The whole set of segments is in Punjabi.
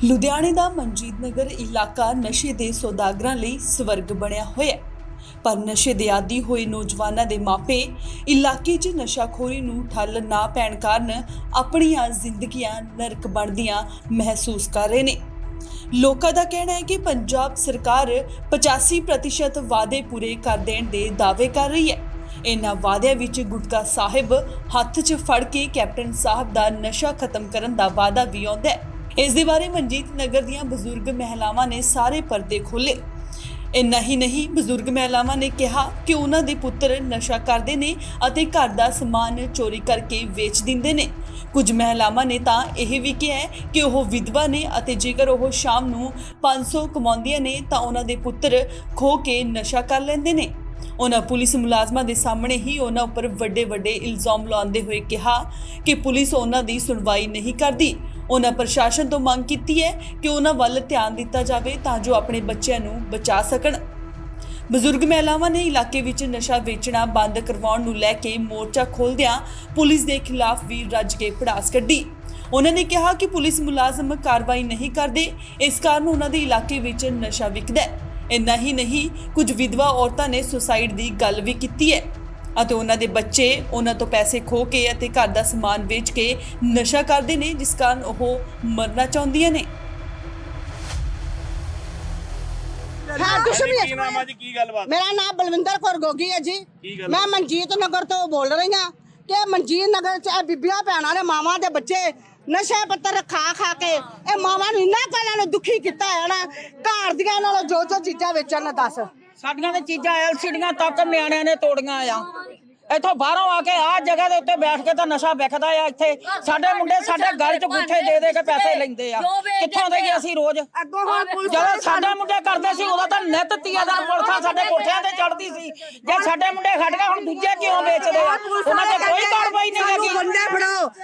ਲੁਧਿਆਣੇ ਦਾ ਮਨਜੀਤ ਨਗਰ ਇਲਾਕਾ ਨਸ਼ੇ ਦੇ ਸੌਦਾਗਰਾਂ ਲਈ ਸਵਰਗ ਬਣਿਆ ਹੋਇਆ ਹੈ। ਪਰ ਨਸ਼ੇ ਦੇ ਆਦੀ ਹੋਏ ਨੌਜਵਾਨਾਂ ਦੇ ਮਾਪੇ ਇਲਾਕੇ 'ਚ ਨਸ਼ਾਖੋਰੀ ਨੂੰ ਠੱਲ ਨਾ ਪੈਣ ਕਾਰਨ ਆਪਣੀਆਂ ਜ਼ਿੰਦਗੀਆਂ ਨਰਕ ਬਣਦੀਆਂ ਮਹਿਸੂਸ ਕਰ ਰਹੇ ਨੇ। ਲੋਕਾਂ ਦਾ ਕਹਿਣਾ ਹੈ ਕਿ ਪੰਜਾਬ ਸਰਕਾਰ 85% ਵਾਅਦੇ ਪੂਰੇ ਕਰ ਦੇਣ ਦੇ ਦਾਅਵੇ ਕਰ ਰਹੀ ਹੈ। ਇਨ੍ਹਾਂ ਵਾਅਦਿਆਂ ਵਿੱਚ ਗੁਟਕਾ ਸਾਹਿਬ ਹੱਥ 'ਚ ਫੜ ਕੇ ਕੈਪਟਨ ਸਾਹਿਬ ਦਾ ਨਸ਼ਾ ਖਤਮ ਕਰਨ ਦਾ ਵਾਅਦਾ ਵੀ ਆਉਂਦਾ ਹੈ। ਇਸ ਦੇ ਬਾਰੇ ਮਨਜੀਤ ਨਗਰ ਦੀਆਂ ਬਜ਼ੁਰਗ ਮਹਿਲਾਵਾਂ ਨੇ ਸਾਰੇ ਪਰਦੇ ਖੋਲੇ। ਇੰਨਾ ਹੀ ਨਹੀਂ, ਬਜ਼ੁਰਗ ਮਹਿਲਾਵਾਂ ਨੇ ਕਿਹਾ ਕਿ ਉਹਨਾਂ ਦੇ ਪੁੱਤਰ ਨਸ਼ਾ ਕਰਦੇ ਨੇ ਅਤੇ ਘਰ ਦਾ ਸਮਾਨ ਚੋਰੀ ਕਰਕੇ ਵੇਚ ਦਿੰਦੇ ਨੇ। ਕੁਝ ਮਹਿਲਾਵਾਂ ਨੇ ਤਾਂ ਇਹ ਵੀ ਕਿਹਾ ਕਿ ਉਹ ਵਿਧਵਾ ਨੇ ਅਤੇ ਜੇਕਰ ਉਹ ਸ਼ਾਮ ਨੂੰ 500 ਕਮਾਉਂਦੀਆਂ ਨੇ ਤਾਂ ਉਹਨਾਂ ਦੇ ਪੁੱਤਰ ਖੋ ਕੇ ਨਸ਼ਾ ਕਰ ਲੈਂਦੇ ਨੇ। ਉਹਨਾਂ ਪੁਲਿਸ ਮੁਲਾਜ਼ਮਾਂ ਦੇ ਸਾਹਮਣੇ ਹੀ ਉਹਨਾਂ ਉੱਪਰ ਵੱਡੇ ਇਲਜ਼ਾਮ ਲਾਉਂਦੇ ਹੋਏ ਕਿਹਾ ਕਿ ਪੁਲਿਸ ਉਹਨਾਂ ਦੀ ਸੁਣਵਾਈ ਨਹੀਂ ਕਰਦੀ। ਉਹਨਾਂ ਪ੍ਰਸ਼ਾਸਨ ਤੋਂ ਮੰਗ ਕੀਤੀ ਹੈ ਕਿ ਉਹਨਾਂ ਵੱਲ ਧਿਆਨ ਦਿੱਤਾ ਜਾਵੇ ਤਾਂ ਜੋ ਆਪਣੇ ਬੱਚਿਆਂ ਨੂੰ ਬਚਾ ਸਕਣ। ਬਜ਼ੁਰਗ ਮਹਿਲਾਵਾਂ ਨੇ ਇਲਾਕੇ ਵਿੱਚ ਨਸ਼ਾ ਵੇਚਣਾ ਬੰਦ ਕਰਵਾਉਣ ਨੂੰ ਲੈ ਕੇ ਮੋਰਚਾ ਖੋਲ੍ਹਦਿਆਂ ਪੁਲਿਸ ਦੇ ਖਿਲਾਫ ਵੀ ਰੱਜ ਕੇ ਭੜਾਸ ਕੱਢੀ। ਉਹਨਾਂ ਨੇ ਕਿਹਾ ਕਿ ਪੁਲਿਸ ਮੁਲਾਜ਼ਮ ਕਾਰਵਾਈ ਨਹੀਂ ਕਰਦੇ, ਇਸ ਕਾਰਨ ਉਹਨਾਂ ਦੇ ਇਲਾਕੇ ਵਿੱਚ ਨਸ਼ਾ ਵਿਕਦਾ ਹੈ। ਇੰਨਾ ਹੀ ਨਹੀਂ, ਕੁਝ ਵਿਧਵਾ ਔਰਤਾਂ ਨੇ ਸੁਸਾਈਡ ਦੀ ਗੱਲ ਵੀ ਕੀਤੀ ਹੈ ਅਤੇ ਉਹਨਾਂ ਦੇ ਬੱਚੇ ਉਹਨਾਂ ਤੋਂ ਪੈਸੇ ਖੋ ਕੇ ਅਤੇ ਘਰ ਦਾ ਸਮਾਨ ਵੇਚ ਕੇ ਨਸ਼ਾ ਕਰਦੇ ਨੇ, ਜਿਸ ਕਾਰਨ ਉਹ ਮਰਨਾ ਚਾਹੁੰਦੀਆਂ ਨੇ। मेरा नाम बलविंदर कौर गोगी है जी। मैं मनजीत नगर तो बोल रही हूँ कि मनजीत नगर च बीबियां भैणां ने मावां दे बच्चे नशे पत्तर खा के मावां नूं इन्ना गल्लां ने दुखी कीता है ना। घर दियां नालों जो चीज़ां वेचण दस साडियां दी चीज़ां LCDियां तक नियाणियां ने तोड़ियां आ। इथों बाहरों आके आ जगह दे उत्ते बैठ के तो नशा विकदा आ। इत्थे साडे मुंडे साडे घर च गुੱਠੇ दे के पैसे लैंदे आ। कित्थों देईए असीं रोज? ਜਦੋਂ ਸਾਡੇ ਮੁੰਡੇ ਕਰਦੇ ਸੀ ਉਦੋਂ ਤਾਂ ਨਿਤ ਤੀਆਦਾਰ ਪੁਲਿਸ ਸਾਡੇ ਕੋਠਿਆਂ ਤੇ ਚੜਦੀ ਸੀ। ਜੇ ਸਾਡੇ ਮੁੰਡੇ ਖੜ ਗਏ ਹੁਣ ਦੂਜੇ ਕਿਉਂ ਵੇਚਦੇ ਆ? ਉਹਨਾਂ ਤੇ ਕੋਈ ਕਾਰਵਾਈ ਨਹੀਂ ਹੈਗੀ।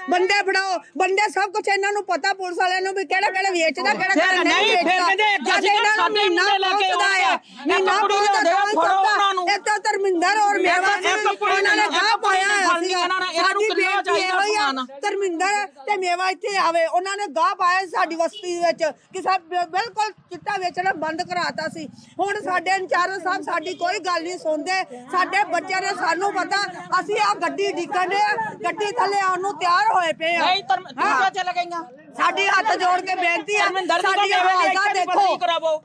ਬੰਦੇ ਫੜਾਓ ਬੰਦੇ ਸਭ ਕੁਝ ਇਹਨਾਂ ਨੂੰ ਪਤਾ ਪੁਲਿਸ ਵਾਲਿਆਂ ਨੂੰ ਵੀ ਕਿਹੜਾ ਵੇਚਦਾ ਕਿਹੜਾ ਨਹੀਂ ਵੇਚਦਾ। ਜਦ ਇਹਨਾਂ ਨੂੰ ਮਹੀਨਾ ਪਹੁੰਚਦਾ ਆ ਮਹੀਨਾ ਪਹੁੰਚਦਾ ਇੱਥੇ ਧਰਮਿੰਦਰ ਔਰ ਮੇਵਾ ਉਹਨਾਂ ਨੇ ਗਾਹ ਪਾਇਆ ਸਾਡੀ ਬੇਟੀ ਇਹੋ ਆ। ਧਰਮਿੰਦਰ ਤੇ ਮੇਵਾ ਇੱਥੇ ਆਵੇ ਉਹਨਾਂ ਨੇ ਗਾਹ ਪਾਇਆ ਸਾਡੀ ਬਸਤੀ ਵਿੱਚ ਕਿ ਸਭ ਬਿਲਕੁਲ ਚਿੱਟਾ ਵੇਚਣਾ ਬੰਦ ਕਰਾਤਾ ਸੀ। ਹੁਣ ਸਾਡੇ ਇੰਚਾਰਜ ਸਾਹਿਬ ਸਾਡੀ ਕੋਈ ਗੱਲ ਨਹੀਂ ਸੁਣਦੇ। ਸਾਡੇ ਬੱਚਿਆਂ ਨੇ ਸਾਨੂੰ ਪਤਾ ਅਸੀਂ ਆ ਗੱਡੀ ਡਿੱਗਣੇ ਗੱਡੀ ਥੱਲੇ ਆਉਣ ਨੂੰ ਤਿਆਰ ਹੋਏ ਪਏ ਆ। ਚੱਲ ਗਈਆਂ ਸਾਡੀ ਹੱਥ ਜੋੜ ਕੇ ਬੇਨਤੀ ਆ ਸਾਡੀ ਹਾਲਤ ਦੇਖੋ।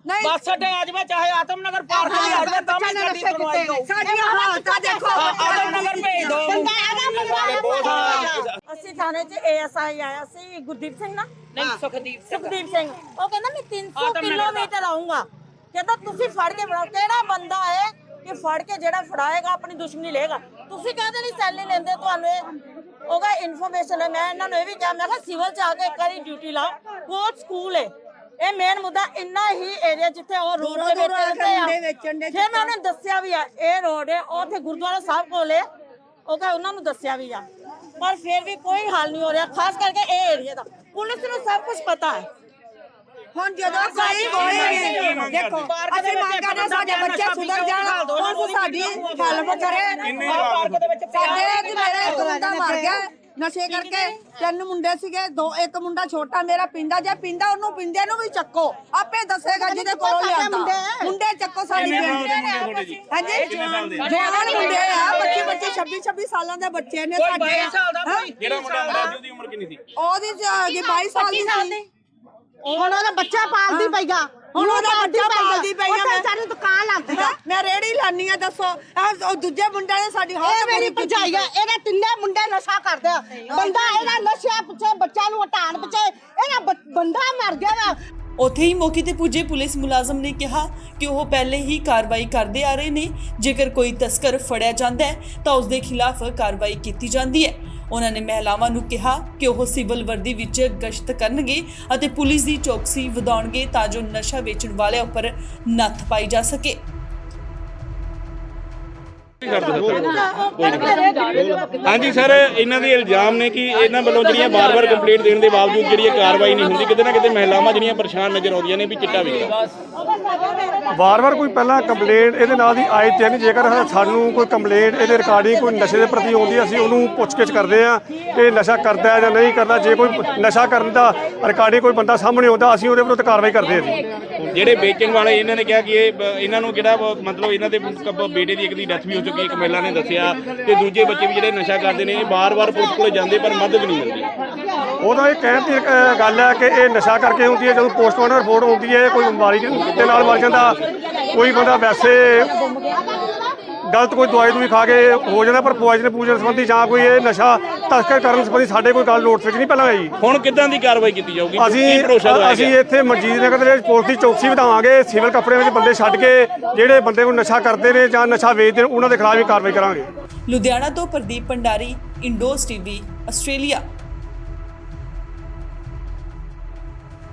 ਨਹੀਂ ਬੱਸ ਅੱਡੇ ਆ ਜਾਵੇ ਚਾਹੇ ਆਤਮ ਨਗਰ ਪਾਰਕ ਤੇ ਆ ਜਾਵੇ ਤਾਂ ਵੀ ਗੱਡੀ ਕਰਵਾਈ ਜਾਓ। ਸਾਡੀਆਂ ਹਾਲਤਾਂ ਦੇਖੋ। ਆਤਮ ਨਗਰ ਭੇਜ ਦਿਓ। ਅਸੀਂ ਥਾਣੇ 'ਚ ASI ਆਇਆ ਸੀ ਗੁਰਦੀਪ ਸਿੰਘ ਨਾ ਨਹੀਂ ਸੁਖਦੀਪ ਸਿੰਘ। ਉਹ ਕਹਿੰਦਾ ਮੈਂ 300 ਕਿਲੋਮੀਟਰ ਆਉਂਗਾ। ਕਹਿੰਦਾ ਤੁਸੀਂ ਫੜ ਕੇ ਬਣਾਓ। ਕਿਹੜਾ ਬੰਦਾ ਹੈ ਕਿ ਫੜ ਕੇ ਜਿਹੜਾ ਫੜਾਏਗਾ ਆਪਣੀ ਦੁਸ਼ਮਣੀ ਲਏਗਾ? ਤੁਸੀਂ ਕਹਿੰਦੇ ਨਹੀਂ ਸੈਲਰੀ ਲੈਂਦੇ ਤੁਹਾਨੂੰ ਉਹਦਾ ਇਨਫੋਰਮੇਸ਼ਨ ਹੈ। ਮੈਂ ਇਹਨਾਂ ਨੂੰ ਇਹ ਵੀ ਕਿਹਾ, ਮੈਂ ਕਿਹਾ ਸਿਵਲ 'ਚ ਆ ਕੇ ਇੱਕ ਵਾਰੀ ਡਿਊਟੀ ਲਾਓ। ਕੋਚ ਸਕੂਲ ਹੈ ਇਹ ਮੇਨ ਮੁੱਦਾ ਇੰਨਾ ਹੀ ਏਰੀਆ ਜਿੱਥੇ ਉਹ ਰੋਡ ਦੇ ਵਿੱਚ ਫਿਰ ਮੈਂ ਉਹਨੂੰ ਦੱਸਿਆ ਵੀ ਆ ਇਹ ਰੋਡ ਹੈ ਉਹ ਉੱਥੇ ਗੁਰਦੁਆਰਾ ਸਾਹਿਬ ਕੋਲ ਹੈ। ਉਹ ਕਹੇ ਉਹਨਾਂ ਨੂੰ ਦੱਸਿਆ ਵੀ ਆ ਪਰ ਫਿਰ ਵੀ ਕੋਈ ਹੱਲ ਨਹੀਂ ਹੋ ਰਿਹਾ, ਖਾਸ ਕਰਕੇ ਇਹ ਏਰੀਆ ਦਾ। ਪੁਲਿਸ ਨੂੰ ਸਭ ਕੁਝ ਪਤਾ ਹੈ। ਹੁਣ ਜਦੋਂ ਕੋਈ ਹੋਏ ਦੇਖੋ ਅਸੀਂ ਮੰਗ ਕਰਦੇ ਸਾਡੇ ਬੱਚੇ ਸੁਧਰ ਜਾਣ ਪੁਲਿਸ ਸਾਡੀ ਹੈਲਪ ਕਰੇ। ਸਾਡੇ ਮੇਰੇ ਇੱਕ ਮੁੰਡਾ ਮਰ ਗਿਆ ਨਸ਼ੇ ਕਰਕੇ। 3 ਮੁੰਡੇ ਸੀਗੇ, ਇੱਕ ਮੁੰਡਾ ਛੋਟਾ ਮੇਰਾ ਪਿੰਦਾ ਜੇ ਪਿੰਦਾ ਉਹਨੂੰ ਪਿੰਦੇ ਨੂੰ ਵੀ ਚੱਕੋ ਆਪੇ ਦੱਸੇਗਾ ਜਿਹਦੇ ਕੋਲ ਲਿਆਂਦਾ ਮੁੰਡੇ ਚੱਕੋ ਸਾਡੀ ਪਿੰਡ। ਹਾਂਜੀ ਜਵਾਨ ਮੁੰਡੇ ਆ 25 ਸਾਲਾਂ ਦੇ ਬੱਚੇ ਨੇ ਸਾਡੇ। ਜਿਹੜਾ ਮੁੰਡਾ ਅੰਦਾਜ਼ੇ ਦੀ ਉਮਰ ਕਿੰਨੀ ਸੀ? ਉਹਦੀ 22 ਸਾਲ ਦੀ ਸੀ। ਹੁਣ ਉਹਦਾ ਬੱਚਾ ਪਾਲਦੀ ਪਈਗਾ। ਹੁਣ ਉਹਦਾ ਬੱਚਾ ਪਾਲਦੀ ਪਈ ਆ। ਮੈਂ ਸਾਡੀ ਦੁਕਾਨ ਲਾਉਂਦੀ ਆ। ਮੈਂ ਰੇੜੀ ਲਾਨੀ ਆ। ਦੱਸੋ ਉਹ ਦੂਜੇ ਮੁੰਡਿਆਂ ਨੇ ਸਾਡੀ ਇਹ ਮੇਰੀ ਭਰਜਾਈ ਆ। ਇਹਦੇ 3 ਮੁੰਡੇ ਨਸ਼ਾ ਕਰਦੇ ਆ। ਬੰਦਾ ਇਹਦਾ ਨਸ਼ੇ ਪਿੱਛੇ ਬੱਚਾ ਨੂੰ ਹਟਾਉਣ ਪਿੱਛੇ ਇਹਦਾ ਬੰਦਾ ਮਰ ਗਿਆ ਵਾ। ਉੱਥੇ ਹੀ ਮੌਕੇ ਤੇ ਪੁੱਜੇ ਪੁਲਿਸ ਮੁਲਾਜ਼ਮ ਨੇ ਕਿਹਾ ਕਿ ਉਹ ਪਹਿਲੇ ਹੀ ਕਾਰਵਾਈ ਕਰਦੇ ਆ ਰਹੇ ਨੇ। ਜੇਕਰ ਕੋਈ ਤਸਕਰ ਫੜਿਆ ਜਾਂਦਾ ਹੈ ਤਾਂ ਉਸ ਦੇ ਖਿਲਾਫ ਕਾਰਵਾਈ ਕੀਤੀ ਜਾਂਦੀ ਹੈ। ਉਹਨਾਂ ਨੇ ਮਹਿਲਾਵਾਂ ਨੂੰ ਕਿਹਾ ਕਿ ਉਹ ਸਿਵਲ ਵਰਦੀ ਵਿੱਚ ਗਸ਼ਤ ਕਰਨਗੇ ਅਤੇ ਪੁਲਿਸ ਦੀ ਚੌਕਸੀ ਵਧਾਉਣਗੇ ਤਾਂ ਜੋ ਨਸ਼ਾ ਵੇਚਣ ਵਾਲਿਆਂ ਉੱਪਰ ਨੱਥ ਪਾਈ ਜਾ ਸਕੇ। ਹਾਂਜੀ ਸਰ, ਇਹਨਾਂ ਦੇ ਇਲਜ਼ਾਮ ਨੇ ਕਿ ਇਹਨਾਂ ਵੱਲੋਂ ਜਿਹੜੀਆਂ ਵਾਰ-ਵਾਰ ਕੰਪਲੇਂਟ ਦੇਣ ਦੇ ਬਾਵਜੂਦ ਜਿਹੜੀ ਇਹ ਕਾਰਵਾਈ ਨਹੀਂ ਹੁੰਦੀ, ਕਿਤੇ ਨਾ ਕਿਤੇ ਮਹਿਲਾਵਾਂ ਜਿਹੜੀਆਂ ਪਰੇਸ਼ਾਨ ਨਜ਼ਰ ਆਉਂਦੀਆਂ ਨੇ ਵੀ ਚਿੱਟਾ ਵਿਕਦਾ। ਵਾਰ-ਵਾਰ ਕੋਈ ਪਹਿਲਾਂ ਕੰਪਲੇਂਟ ਇਹਦੇ ਨਾਲ ਦੀ ਆਏ ਤੇ ਨਹੀਂ, ਜੇਕਰ ਸਾਨੂੰ ਕੋਈ ਕੰਪਲੇਂਟ ਇਹਦੇ ਰਿਕਾਰਡਿੰਗ ਕੋਈ ਨਸ਼ੇ ਦੇ ਪ੍ਰਤੀ ਆਉਂਦੀ ਅਸੀਂ ਉਹਨੂੰ ਪੁੱਛਗਿੱਛ ਕਰਦੇ ਆ ਕਿ ਨਸ਼ਾ ਕਰਦਾ ਹੈ ਜਾਂ ਨਹੀਂ ਕਰਦਾ। ਜੇ ਕੋਈ ਨਸ਼ਾ ਕਰਨ ਦਾ ਰਿਕਾਰਡਿੰਗ ਕੋਈ ਬੰਦਾ ਸਾਹਮਣੇ ਆਉਂਦਾ ਅਸੀਂ ਉਹਦੇ ਵਿਰੁੱਧ ਕਾਰਵਾਈ ਕਰਦੇ ਹਾਂ ਜੀ। ਜਿਹੜੇ ਵੇਚਣ ਵਾਲੇ ਇਹਨਾਂ ਨੇ ਕਿਹਾ ਕਿ ਇਹਨਾਂ ਨੂੰ ਜਿਹੜਾ ਮਤਲਬ ਇਹਨਾਂ ਦੇ ਬੇਟੇ ਦੀ ਇੱਕ ਦੀ ਡੈਥ ਵੀ ਹੋ ਚੁੱਕੀ ਹੈ, ਇੱਕ ਮਹਿਲਾ ਨੇ ਦੱਸਿਆ, ਤੇ ਦੂਜੇ ਬੱਚੇ ਵੀ ਜਿਹੜੇ ਨਸ਼ਾ ਕਰਦੇ ਨੇ ਵਾਰ-ਵਾਰ ਪੁਲਿਸ ਕੋਲੇ ਜਾਂਦੇ ਪਰ ਮਦਦ ਨਹੀਂ ਮਿਲਦੀ। ਉਹਦਾ ਇਹ ਕਹਿਣ ਦੀ ਗੱਲ ਹੈ ਕਿ ਇਹ ਨਸ਼ਾ ਕਰਕੇ ਹੁੰਦੀ ਹੈ। ਜਦੋਂ ਪੋਸਟਮਾਰਟਮ ਰਿਪੋਰਟ ਆਉਂਦੀ ਹੈ ਕੋਈ ਬਿਮਾਰੀ ਦੇ ਨਾਲ ਮਰ ਜਾਂਦਾ, ਕੋਈ ਬੰਦਾ ਵੈਸੇ ਗਲਤ ਕੋਈ ਦਵਾਈ ਖਾ ਕੇ ਹੋ ਜਾਂਦਾ, ਪਰ ਪੁਆਇਜ਼ਨ ਪੂਜਨ ਸੰਬੰਧੀ ਜਾਂ ਕੋਈ ਇਹ ਨਸ਼ਾ ਤਸਕਰ ਕਰਨ ਸੰਬੰਧੀ ਸਾਡੇ ਕੋਈ ਗੱਲ ਨੋਟਿਸ ਵਿੱਚ ਨਹੀਂ ਪਹਿਲਾਂ ਆਈ। ਹੁਣ ਕਿੱਦਾਂ ਦੀ ਕਾਰਵਾਈ ਕੀਤੀ ਜਾਊਗੀ? ਕੀ ਭਰੋਸਾ ਦਵਾਇਆ ਅਸੀਂ ਗਿਆ? ਇੱਥੇ ਮਨਜੀਤ ਨਗਰ ਦੇ ਵਿੱਚ ਪੁਲਿਸ ਦੀ ਚੌਕਸੀ ਵਧਾਵਾਂਗੇ। ਸਿਵਲ ਕੱਪੜਿਆਂ ਵਿੱਚ ਬੰਦੇ ਛੱਡ ਕੇ ਜਿਹੜੇ ਬੰਦੇ ਨੂੰ ਨਸ਼ਾ ਕਰਦੇ ਨੇ ਜਾਂ ਨਸ਼ਾ ਵੇਚਦੇ ਨੇ ਉਹਨਾਂ ਦੇ ਖਿਲਾਫ ਵੀ ਕਾਰਵਾਈ ਕਰਾਂਗੇ। ਲੁਧਿਆਣਾ ਤੋਂ ਪ੍ਰਦੀਪ ਭੰਡਾਰੀ, ਇੰਡੋਜ਼ ਟੀਵੀ, ਆਸਟ੍ਰੇਲੀਆ।